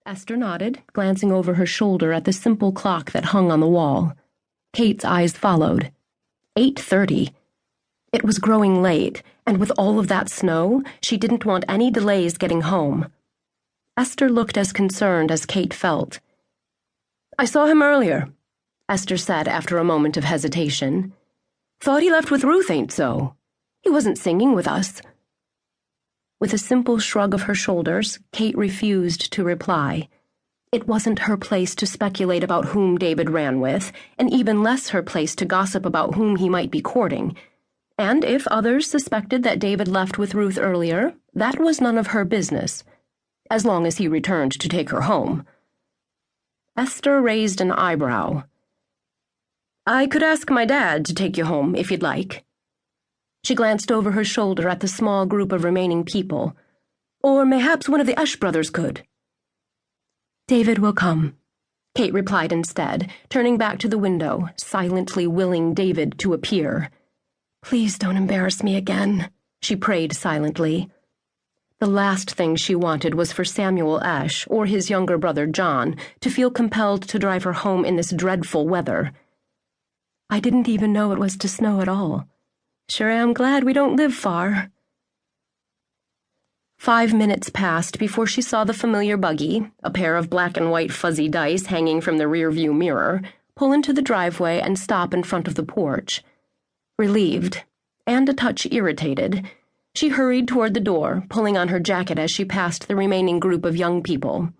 Esther nodded, glancing over her shoulder at the simple clock that hung on the wall. Kate's eyes followed. 8:30. It was growing late, and with all of that snow, she didn't want any delays getting home. Esther looked as concerned as Kate felt. "I saw him earlier," Esther said after a moment of hesitation. "Thought he left with Ruth, ain't so? He wasn't singing with us." With a simple shrug of her shoulders, Kate refused to reply. It wasn't her place to speculate about whom David ran with, and even less her place to gossip about whom he might be courting. And if others suspected that David left with Ruth earlier, that was none of her business, as long as he returned to take her home. Esther raised an eyebrow. "I could ask my dad to take you home, if you'd like." She glanced over her shoulder at the small group of remaining people. "Or mayhaps one of the Esch brothers could." "David will come," Kate replied instead, turning back to the window, silently willing David to appear. "Please don't embarrass me again," she prayed silently. The last thing she wanted was for Samuel Esch, or his younger brother John, to feel compelled to drive her home in this dreadful weather. "I didn't even know it was to snow at all. Sure am glad we don't live far." 5 minutes passed before she saw the familiar buggy, a pair of black and white fuzzy dice hanging from the rearview mirror, pull into the driveway and stop in front of the porch. Relieved, and a touch irritated, she hurried toward the door, pulling on her jacket as she passed the remaining group of young people.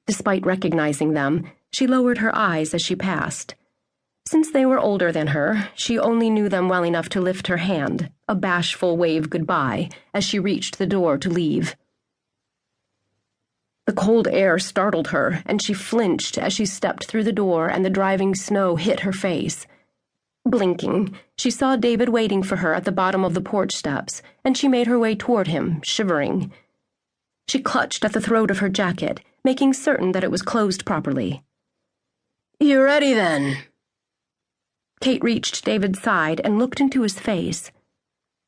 Despite recognizing them, she lowered her eyes as she passed. Since they were older than her, she only knew them well enough to lift her hand, a bashful wave goodbye, as she reached the door to leave. The cold air startled her, and she flinched as she stepped through the door and the driving snow hit her face. Blinking, she saw David waiting for her at the bottom of the porch steps, and she made her way toward him, shivering. She clutched at the throat of her jacket, making certain that it was closed properly. "You ready, then?" Kate reached David's side and looked into his face.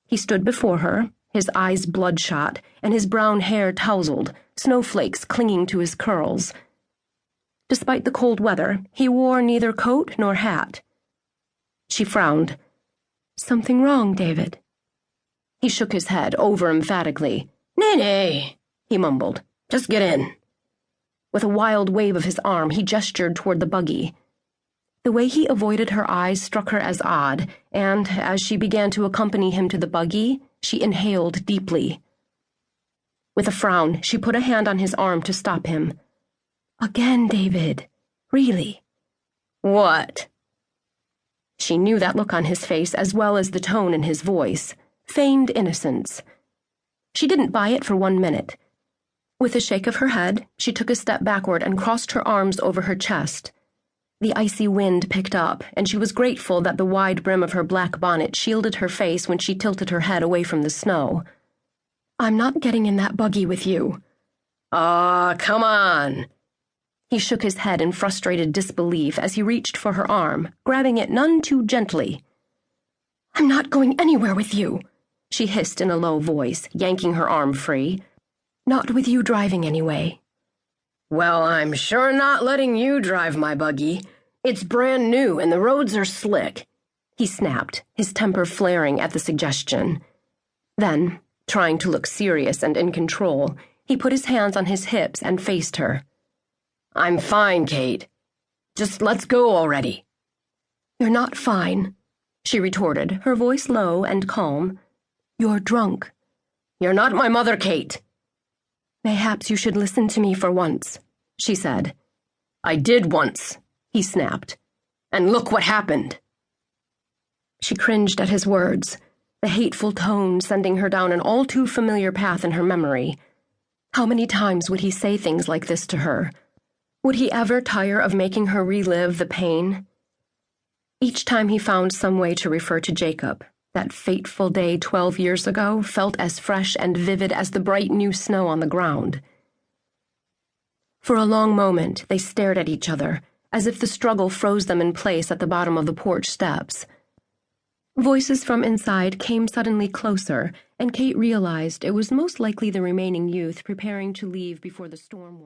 He stood before her, his eyes bloodshot and his brown hair tousled, snowflakes clinging to his curls. Despite the cold weather, he wore neither coat nor hat. She frowned. "Something wrong, David?" He shook his head over-emphatically. "Nay," he mumbled. "Just get in." With a wild wave of his arm, he gestured toward the buggy. The way he avoided her eyes struck her as odd, and, as she began to accompany him to the buggy, she inhaled deeply. With a frown, she put a hand on his arm to stop him. "Again, David. Really?" "What?" She knew that look on his face as well as the tone in his voice. Feigned innocence. She didn't buy it for 1 minute. With a shake of her head, she took a step backward and crossed her arms over her chest. The icy wind picked up, and she was grateful that the wide brim of her black bonnet shielded her face when she tilted her head away from the snow. "I'm not getting in that buggy with you." "Aw, come on." He shook his head in frustrated disbelief as he reached for her arm, grabbing it none too gently. "I'm not going anywhere with you," she hissed in a low voice, yanking her arm free. "Not with you driving anyway." "Well, I'm sure not letting you drive my buggy. It's brand new and the roads are slick," he snapped, his temper flaring at the suggestion. Then, trying to look serious and in control, he put his hands on his hips and faced her. "I'm fine, Kate. Just let's go already." "You're not fine," she retorted, her voice low and calm. "You're drunk." "You're not my mother, Kate." "Mayhaps you should listen to me for once," she said. "I did once," he snapped. "And look what happened." She cringed at his words, the hateful tone sending her down an all-too-familiar path in her memory. How many times would he say things like this to her? Would he ever tire of making her relive the pain? Each time he found some way to refer to Jacob, that fateful day 12 years ago felt as fresh and vivid as the bright new snow on the ground. For a long moment, they stared at each other, as if the struggle froze them in place at the bottom of the porch steps. Voices from inside came suddenly closer, and Kate realized it was most likely the remaining youth preparing to leave before the storm.